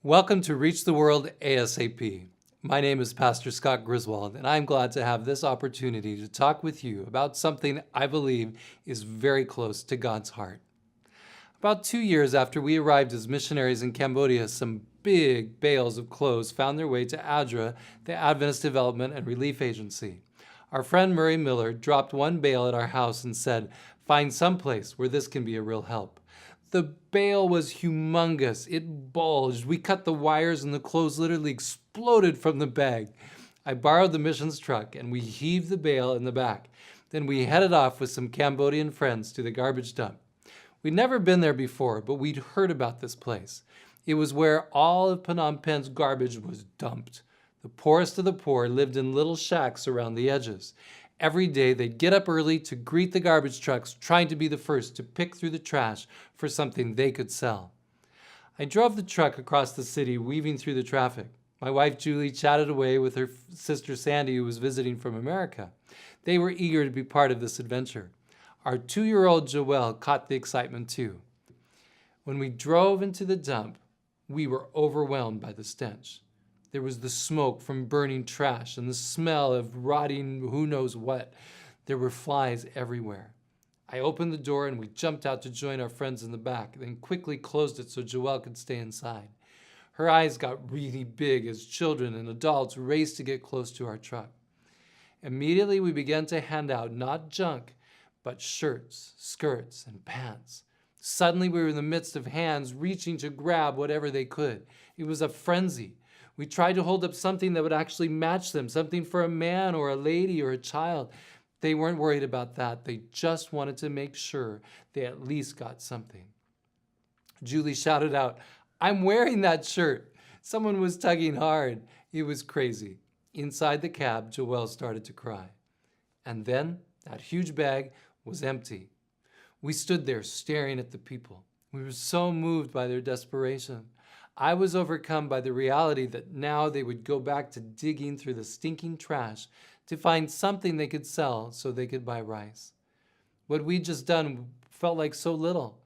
Welcome to Reach the World ASAP. My name is Pastor Scott Griswold, and I'm glad to have this opportunity to talk with you about something I believe is very close to God's heart. About 2 years after we arrived as missionaries in Cambodia, some big bales of clothes found their way to ADRA, the Adventist Development and Relief Agency. Our friend Murray Miller dropped one bale at our house and said, "Find someplace where this can be a real help." The bale was humongous. It bulged. We cut the wires and the clothes literally exploded from the bag. I borrowed the missions truck and we heaved the bale in the back. Then we headed off with some Cambodian friends to the garbage dump. We'd never been there before, but we'd heard about this place. It was where all of Phnom Penh's garbage was dumped. The poorest of the poor lived in little shacks around the edges. Every day they'd get up early to greet the garbage trucks, trying to be the first to pick through the trash for something they could sell. I drove the truck across the city, weaving through the traffic. My wife Julie chatted away with her sister Sandy, who was visiting from America. They were eager to be part of this adventure. Our 2-year-old Joelle caught the excitement too. When we drove into the dump, we were overwhelmed by the stench. There was the smoke from burning trash and the smell of rotting who knows what. There were flies everywhere. I opened the door and we jumped out to join our friends in the back, then quickly closed it so Joelle could stay inside. Her eyes got really big as children and adults raced to get close to our truck. Immediately we began to hand out not junk, but shirts, skirts, and pants. Suddenly we were in the midst of hands reaching to grab whatever they could. It was a frenzy. We tried to hold up something that would actually match them, something for a man or a lady or a child. They weren't worried about that. They just wanted to make sure they at least got something. Julie shouted out, "I'm wearing that shirt." Someone was tugging hard. It was crazy. Inside the cab, Joelle started to cry. And then that huge bag was empty. We stood there staring at the people. We were so moved by their desperation. I was overcome by the reality that now they would go back to digging through the stinking trash to find something they could sell so they could buy rice. What we'd just done felt like so little.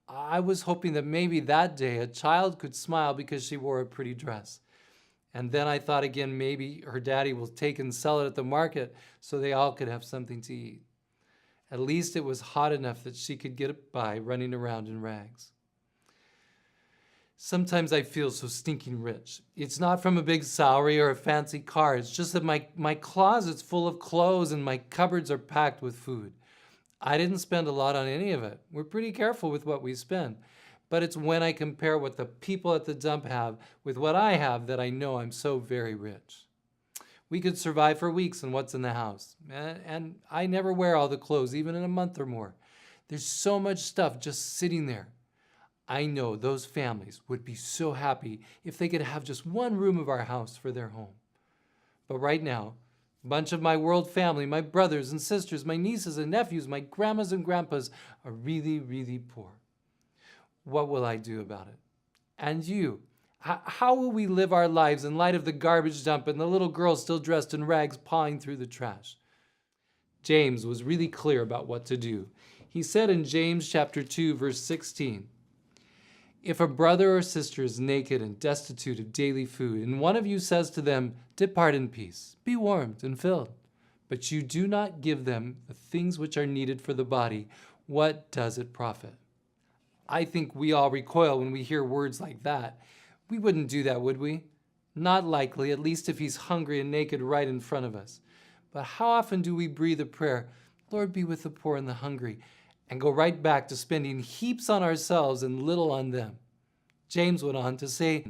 I was hoping that maybe that day a child could smile because she wore a pretty dress. And then I thought again, maybe her daddy will take and sell it at the market so they all could have something to eat. At least it was hot enough that she could get by running around in rags. Sometimes I feel so stinking rich. It's not from a big salary or a fancy car. It's just that my closet's full of clothes and my cupboards are packed with food. I didn't spend a lot on any of it. We're pretty careful with what we spend. But it's when I compare what the people at the dump have with what I have that I know I'm so very rich. We could survive for weeks on what's in the house. And I never wear all the clothes, even in a month or more. There's so much stuff just sitting there. I know those families would be so happy if they could have just one room of our house for their home. But right now, a bunch of my world family, my brothers and sisters, my nieces and nephews, my grandmas and grandpas are really, really poor. What will I do about it? And you, how will we live our lives in light of the garbage dump and the little girl still dressed in rags pawing through the trash? James was really clear about what to do. He said in James chapter 2, verse 16, "If a brother or sister is naked and destitute of daily food, and one of you says to them, 'Depart in peace, be warmed and filled,' but you do not give them the things which are needed for the body, what does it profit?" I think we all recoil when we hear words like that. We wouldn't do that, would we? Not likely, at least if he's hungry and naked right in front of us. But how often do we breathe a prayer, "Lord, be with the poor and the hungry," and go right back to spending heaps on ourselves and little on them? James went on to say,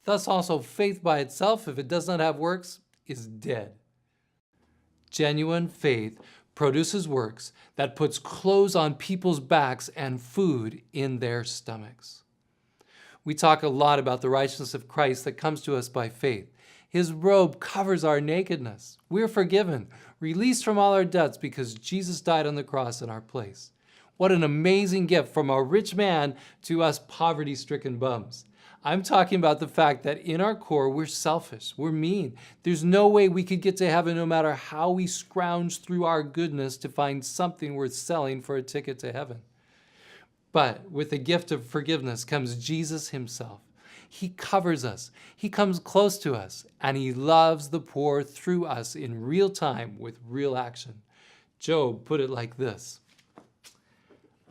"Thus also faith by itself, if it does not have works, is dead." Genuine faith produces works that puts clothes on people's backs and food in their stomachs. We talk a lot about the righteousness of Christ that comes to us by faith. His robe covers our nakedness. We're forgiven, released from all our debts because Jesus died on the cross in our place. What an amazing gift from a rich man to us poverty-stricken bums. I'm talking about the fact that in our core, we're selfish, we're mean. There's no way we could get to heaven no matter how we scrounge through our goodness to find something worth selling for a ticket to heaven. But with the gift of forgiveness comes Jesus himself. He covers us. He comes close to us, and he loves the poor through us in real time with real action. Job put it like this: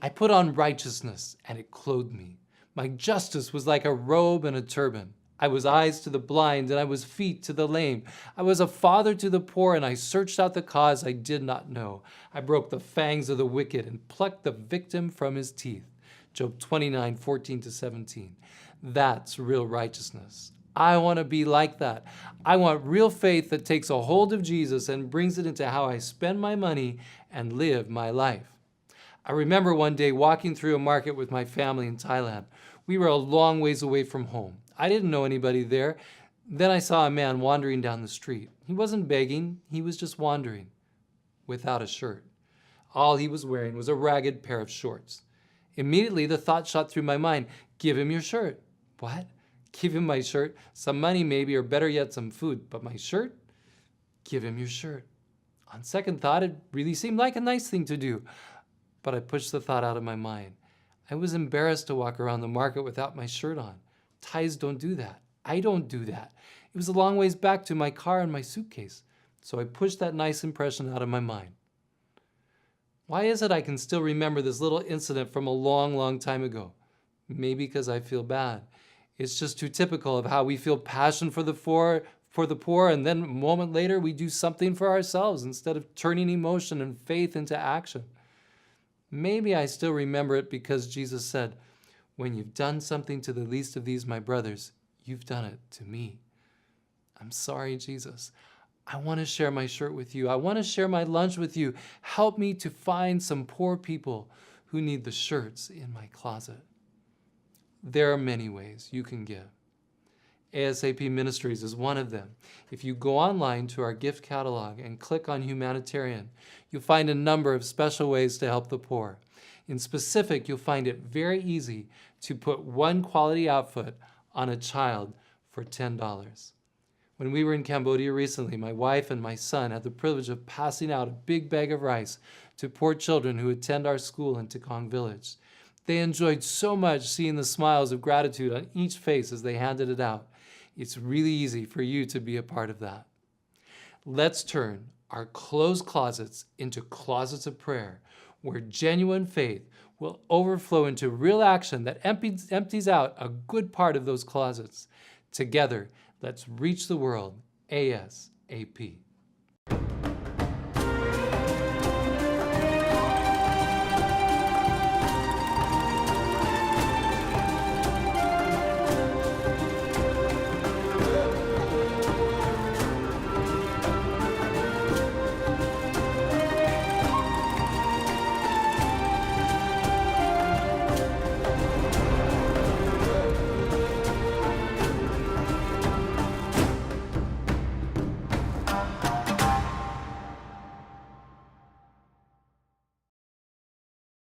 I put on righteousness, and it clothed me. My justice was like a robe and a turban. I was eyes to the blind, and I was feet to the lame. I was a father to the poor, and I searched out the cause I did not know. I broke the fangs of the wicked and plucked the victim from his teeth. Job 29:14-17. That's real righteousness. I want to be like that. I want real faith that takes a hold of Jesus and brings it into how I spend my money and live my life. I remember one day walking through a market with my family in Thailand. We were a long ways away from home. I didn't know anybody there. Then I saw a man wandering down the street. He wasn't begging, he was just wandering, without a shirt. All he was wearing was a ragged pair of shorts. Immediately the thought shot through my mind, give him your shirt. What? Give him my shirt? Some money maybe, or better yet, some food. But my shirt? Give him your shirt. On second thought, it really seemed like a nice thing to do. But I pushed the thought out of my mind. I was embarrassed to walk around the market without my shirt on. Thais don't do that. I don't do that. It was a long ways back to my car and my suitcase. So I pushed that nice impression out of my mind. Why is it I can still remember this little incident from a long, long time ago? Maybe because I feel bad. It's just too typical of how we feel passion for the poor, and then a moment later we do something for ourselves instead of turning emotion and faith into action. Maybe I still remember it because Jesus said, when you've done something to the least of these, my brothers, you've done it to me. I'm sorry, Jesus. I want to share my shirt with you. I want to share my lunch with you. Help me to find some poor people who need the shirts in my closet. There are many ways you can give. ASAP Ministries is one of them. If you go online to our gift catalog and click on Humanitarian, you'll find a number of special ways to help the poor. In specific, you'll find it very easy to put one quality outfit on a child for $10. When we were in Cambodia recently, my wife and my son had the privilege of passing out a big bag of rice to poor children who attend our school in Tekong Village. They enjoyed so much seeing the smiles of gratitude on each face as they handed it out. It's really easy for you to be a part of that. Let's turn our closed closets into closets of prayer, where genuine faith will overflow into real action that empties out a good part of those closets. Together, let's reach the world ASAP.